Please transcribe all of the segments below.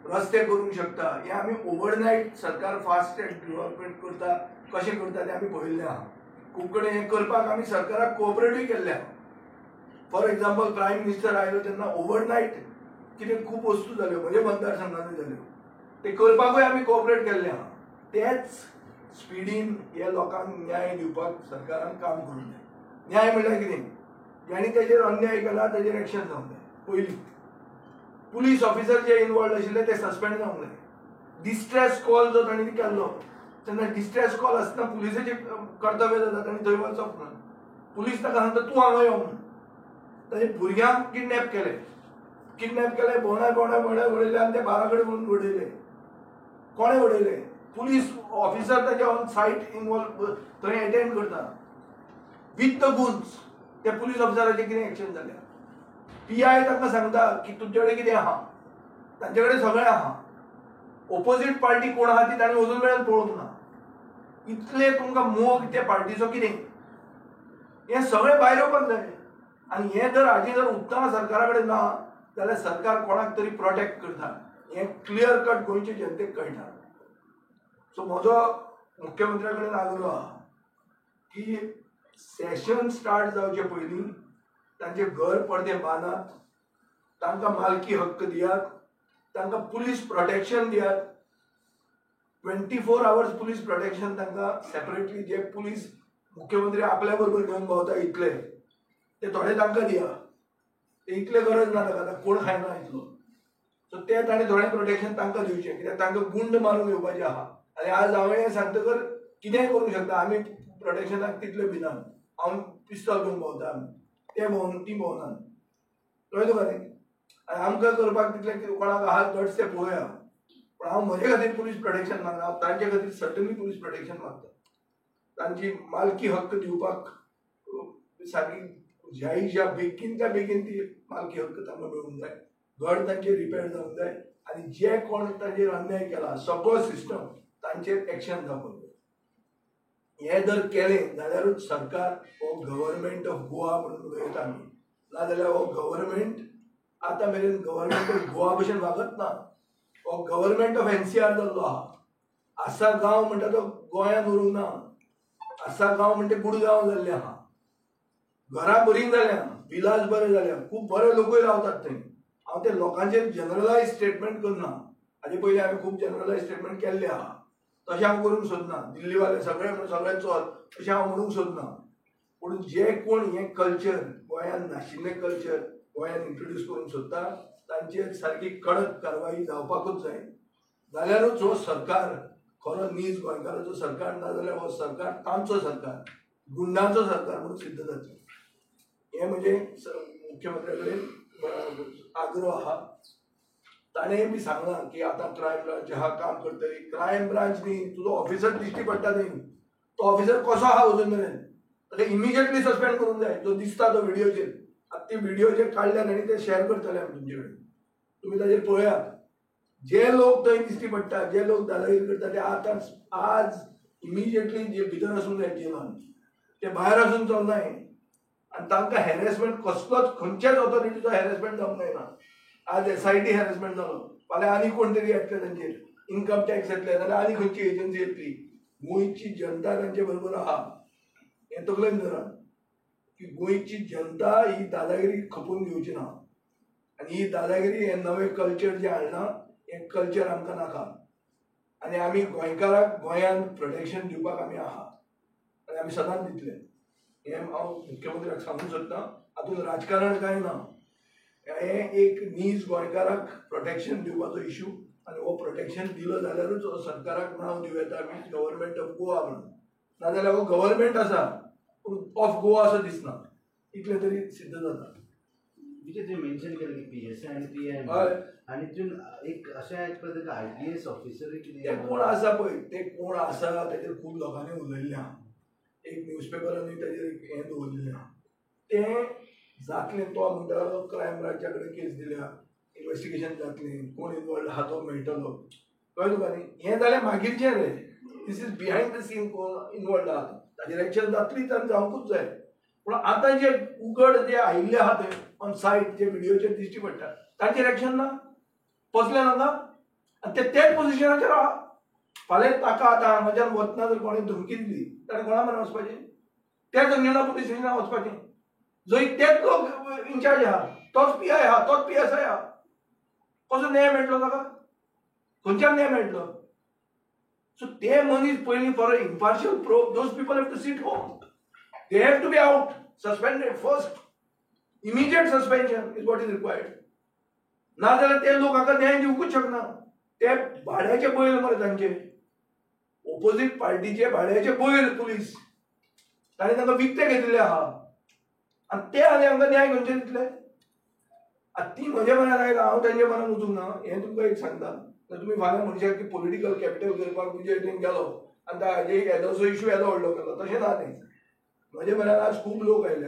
रस्ते करूंक शकता हे आमी ओव्हरनायट सरकार फास्ट ट्रॅक डेव्हलपमेंट करता कशें करता तें आमी पळयल्लें आहा. खूब कडेन हें करपाक आमी सरकाराक कोऑपरेटूय केल्लें आहा. फॉर एक्झाम्पल प्रायम मिनिस्टर आयलो तेन्ना ओव्हरनायट कितें खूब वस्तू जाल्यो म्हणजे मतदारसंघांनी जाल्यो ते करपाकूय आमी कोऑपरेट केल्लें आहा. तेच स्पिडीन हे लोकांक न्याय दिवपाक सरकारान काम करूंक जाय. न्याय म्हणल्यार कितें, जेणी तेजेर अन्याय केला तेजेर एक्शन जावंक जाय. पयलीं पुलीस ऑफिसर जे इनवॉल्ड आशिल्ले ते सस्पेंड जावंक जाय. डिस्ट्रेस कॉल जो तांणी केल्लो तेन्ना डिस्ट्रेस कॉल आसतना पुलिसेचें कर्तव्य जाता तांणी थंय वचप ना. पुलीस ताका सांगता तूं हांगा यो म्हणून. ताजे भुरग्यांक किडनॅप केले भोंवडाय उडयले आनी ते बाराकडे म्हणून उडयले. कोणें उडयले? पुलीस ऑफिसर ताजे ऑन सायट इनवॉल्व थंय अटेंड करता विथ द गुन्स. त्या पुलीस ऑफिसराचें कितें एक्शन जालें? PI ताका सांगता की तुमचे कडेन कितें आहा, तांचे कडेन सगळें आहा. ऑपोजीट पार्टी कोण आहा ती तांणी अजून मेरेन पळोवंक ना. इतले तुमकां मोग त्या पार्टीचो कितें हें सगळें भायर येवपाक जाय. आनी हें जर हाजी जर उत्तर सरकारा कडेन ना जाल्यार सरकार कोणाक तरी प्रोटेक्ट करता हें क्लियर कट गोंयचे जनतेक कळटा. सो म्हजो मुख्यमंत्र्या कडेन आग्रह आहा की सेशन स्टार्ट जावचे पयलीं तांचे घर पडदे बांदात, तांकां मालकी हक्क दियात, तांकां पुलीस प्रोटेक्शन दियात. 24 hours पुलीस प्रोटेक्शन तांकां सेपरेटली जे पुलीस मुख्यमंत्री आपल्या बरोबर घेवन भोंवता इतले ते थोडे तांकां दिया. ते इतले गरज ना ताका कोण खायना इतलो. सो ते ताणें थोडें प्रोटेक्शन तांकां दिवचें कित्याक तांकां गुंड मारून येवपाचें आहा. आनी आज हांवें हें सांगतकर कितेंय करूंक शकता आमी प्रोटेक्शनाक तितले भिनात. हांव पिस्तॉल घेवन भोंवता ते ती भोंवनात. कळ्ळें तुका न्ही? आनी आमकां करपाक तितले कोणाक आहा गट्स ते पळोवया. पण हांव म्हजे खातीर पुलीस प्रोटेक्शन मागना. हांव तांचे खातीर सर्टनली पुलीस प्रोटेक्शन मागता. तांची मालकी हक्क दिवपाक सारकी ज्या बेगीनच्या बेगीन ती मालकी हक्क तांकां मेळूंक जाय. घर तांचे रिपेर जावंक जाय आनी जे कोण तांचेर अन्याय केला सगळो सिस्टम तांचेर एक्शन जावपाक जाय. हें जर केलें जाल्यारूच सरकार हो गव्हर्मेंट ऑफ गोवा म्हणून उलयता आमी. नाजाल्यार हो गव्हर्मेंट आतां मेरेन गव्हर्मेंट ऑफ गोवा भशेन वागत ना. हो गव्हर्मेंट ऑफ NCR जाल्लो आहा. आसा गांव म्हणटा तो गोंयांत उरूंक ना. आसा गांव म्हणटा गुडगांव जाल्लें आहा. घरां बरीं जाल्या, विलास बरे जाल्या, खूब बरे लोकूय रावतात थंय. हांव ते लोकांचेर जनरलायज स्टेटमेंट करना. हाजे पयलीं हांवें खूब जनरलायज स्टेटमेंट केल्ले आहा. तशें हांव करूंक सोदना. दिल्लीवाले सगळे चल अशें हांव म्हणूंक सोदना. पूण जे कोण हें कल्चर गोंयांत नाशिल्लें कल्चर गोंयांत इंट्रोड्यूस करूंक सोदता तांचेर सारकी कडक कारवाई जावपाकूच जाय. जाल्यारूच हो सरकार खरो नीज गोंयकाराचो सरकार ना जाल्यार हो सरकार तांचो सरकार गुंडांचो सरकार म्हणून सिद्ध जाता. हें म्हणजे मुख्यमंत्र्या कडेन आग्रह आहा. ताणें बी सांगलां की आतां क्रायम ब्रांच आहा काम करतली. क्रायम ब्रांच न्ही तुजो ऑफिसर दिश्टी पडटा न्ही. तो ऑफिसर कसो आहा अजून मेरेन ताका इमिजिएटली सस्पेंड करूंक जाय. जो दिसता तो व्हिडिओचेर आतां ती व्हिडिओ जे काडल्यात आनी ते शेअर करतले आमी तुमचे कडेन. तुमी ताजेर पळयात. जे लोक थंय दिश्टी पडटा जे लोक दादागिरी करता ते आतां आज इमिजिएटली जे भितर आसूंक जाय जेलान ते भायर आसूंक चलनाय. आनी तांकां हॅरेसमेंट कसलोच खंयच्याच ऑथॉरिटीचो हॅरेसमेंट जावंक जायना. आज SIT हॅरेसमेंट जालो फाल्यां आनी कोण तरी येतले तांचेर इन्कम टॅक्स येतले जाल्यार आनी खंयची एजन्सी येतली. गोंयची जनता तांचे बरोबर आहा हें तकलेन धरात की गोंयची जनता ही दादागिरी खपून घेवची ना. आनी ही दादागिरी हें नवें कल्चर जें हाडलां हें कल्चर आमकां नाका. आनी आमी गोंयकाराक गोंयांत प्रोटेक्शन दिवपाक आमी आहा आनी आमी सदांच दितले. हें हांव मुख्यमंत्र्याक सांगूंक सोदतां. हातूंत राजकारण कांय ना. हें एक नीज गोंयकाराक प्रोटेक्शन दिवपाचो इशू आनी हो प्रोटेक्शन दिलो जाल्यारूच हो सरकाराक नांव दिवं येता आमी गव्हर्मेंट ऑफ गोवा म्हणून. नाजाल्यार हो गव्हर्मेंट आसा पूण ऑफ गोवा असो दिसना. इतलें तरी सिद्ध जाता. जे मेन्शन केलें की PSI आनी PI आनी तितून एक अशें आयकपाक जाता IPS ऑफिसर ते कोण आसा पळय ते कोण आसा तेजेर खूब लोकांनी उलयल्लें आहा. एक न्यूजपेपरांनी तेजेर हें दवरलेलें आहा. तें जातलें तो म्हणटा क्रायम ब्रांचा कडेन केस दिल्या इन्वेस्टिगेशन जातलें कोण इनवॉल्ड आहा तो मेळटलो. कळ्ळें तुका न्ही? हें जाल्यार मागीरचें रे. This is behind the scene कोण इनवॉल्ड आहा ताजेर एक्शन जातलीच आनी जावंकूच जाय. पूण आतां जे उगड जे आयिल्ले आहा थंय ऑन सायट जे व्हिडिओचेर दिश्टी पडटा तांचेर एक्शन ना. पसलें नाका. आनी तेच पोजिशनाचेर आहा. फाल्यां ताका आतां हांगाच्यान वतना जर कोणें धमकी दिली ताणें कोणा म्हण वचपाचें? त्याच अंजना पुलीस स्टेशनार वचपाचें. जंय तेच लोक इन्चार्ज आहा, तोच PI आहा, तोच PSI आहा. कसो न्याय मेळटलो ताका? खंयच्यान न्याय मेळटलो? सो ते मनीस पयलीं for a impartial probe, those people have to sit home. They have to be out, suspended first. Immediate suspension is what is required. नाजाल्यार ते लोक हाका न्याय दिवंकूच शकना. ते भाड्याचे बैल मरे तांचे. ऑपोजीट पार्टीचे भाड्याचे बैल पुलीस. ताणें तांकां विकते घेतिल्ले आहा. आनी ते आनी हांकां न्याय खंयचे दितले? ती म्हज्या मनान आयला, हांव तांच्या मनान वचूंक ना. हें तुमकां एक सांगता. तुमी फाल्यां मनशाक की पॉलिटिकल कॅपिटल करपाक तुमचे हितून गेलो आनी ताजे येदोसो इशू येदो व्हडलो केलो, तशें ना तें. म्हज्या मनान आज खूब लोक आयले,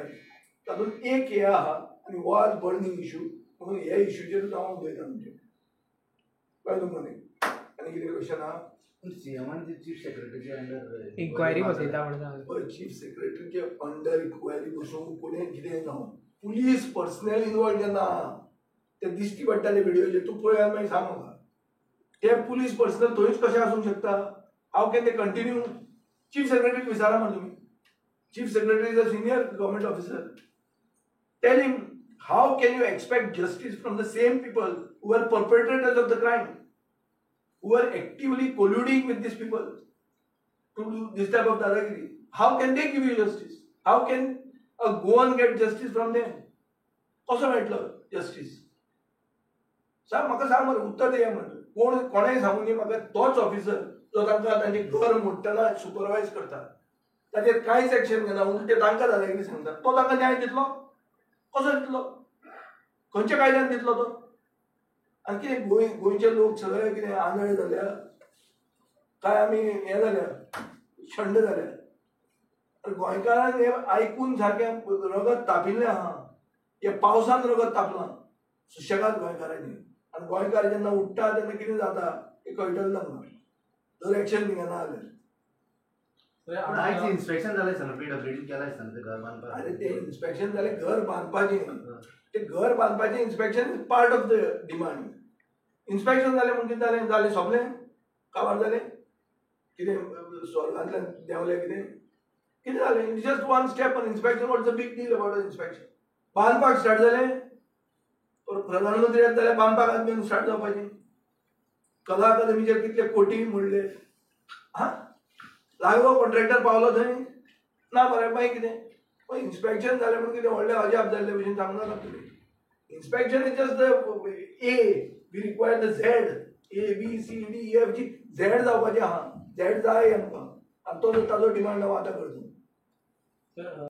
तातूंत एक हे आहा आनी हो आज बर्निंग इशू, म्हणून हे इशूचेरूच हांव उलयता तुमचे. कळ्ळें तुमकां न्ही? आनी कितें क्वेश्चन आहा? सीएमान चीफ सेक्रेटरीचे अंडर इन्क्वायरी बसयता म्हणटा. पळय, चीफ सेक्रेटरीचे अंडर इन्क्वायरी बसूंक कोणें कितें ना. पुलीस पर्सनल इनवॉल्व जेन्ना आहा, ते दिश्टी पडटाले व्हिडिओचेर, तूं पळय आनी मागीर सांग म्हाका. ते पुलीस पर्सनल थंयच कशें आसूंक शकता? How can they continue? Chief सेक्रेटरीक विचारा मरे तुमी. Chief Secretary is a senior government officer. Tell him, how can you expect justice from the same people who are perpetrators of the crime, who are actively colluding with these people to do this type of dadagiri? How can they give you justice? How can a Goan get justice from them? कसो मेळटलो justice? सांग म्हाका, सांग मरे, उत्तर दिया म्हणटा. कोणेंय सांगून न्ही म्हाका, तोच ऑफिसर जो तांकां तांचें घर मोडटना सुपरवायज करता, ताचेर कांयच एक्शन घेना, उलटे तांकां दादागिरी सांगता. तो तांकां न्याय दितलो? कसो दितलो? खंयच्या कायद्यान दितलो तो? आनी कितें गोंयचे लोक सगळे कितें आंधळे जाल्या काय आमी हें जाल्या, शंड जाल्या? गोंयकारांक हें आयकून सारकें रगत तापिल्लें आहा. हे पावसान रगत तापलां. सुशेगाद गोंयकारांनी. आनी गोंयकार जेन्ना उठ्ठा तेन्ना कितें जाता हें कळटलें तांकां, जर एक्शन घेना जाल्यार. आयज इन्स्पेक्शन जालें सर, PWD केलां सर ते घर बांदपाक. अरे ते इन्स्पेक्शन जालें घर बांदपाचें. ते घर बांदपाचें inspection is part of the demand. Inspection जालें म्हणून कितें जालें? जालें सोंपलें? काबार जालें? कितें स्वर्गांतल्यान देंवलें कितें? कितें जालें? It's just one step on inspection. What is the big deal about inspection? बांदपाक स्टार्ट जालें, प्रधानमंत्री येता जाल्यार बांदपाक आमी स्टार्ट जावपाचें. कला अकादमीचेर कितले कोटी मोडले. हां, लागलो कॉन्ट्रॅक्टर पावलो थंय ना, बरें मागीर कितें? पण इन्स्पेक्शन जालें म्हणून कितें व्हडलें अजाप जाल्ले भशेन सांगू नाका तुमी. Inspection is just the A. We require the Z. ABCDEFG Z जावपाचें आहा. झॅड जाय आमकां, आनी तो ताजो डिमांड हांव आतां करता.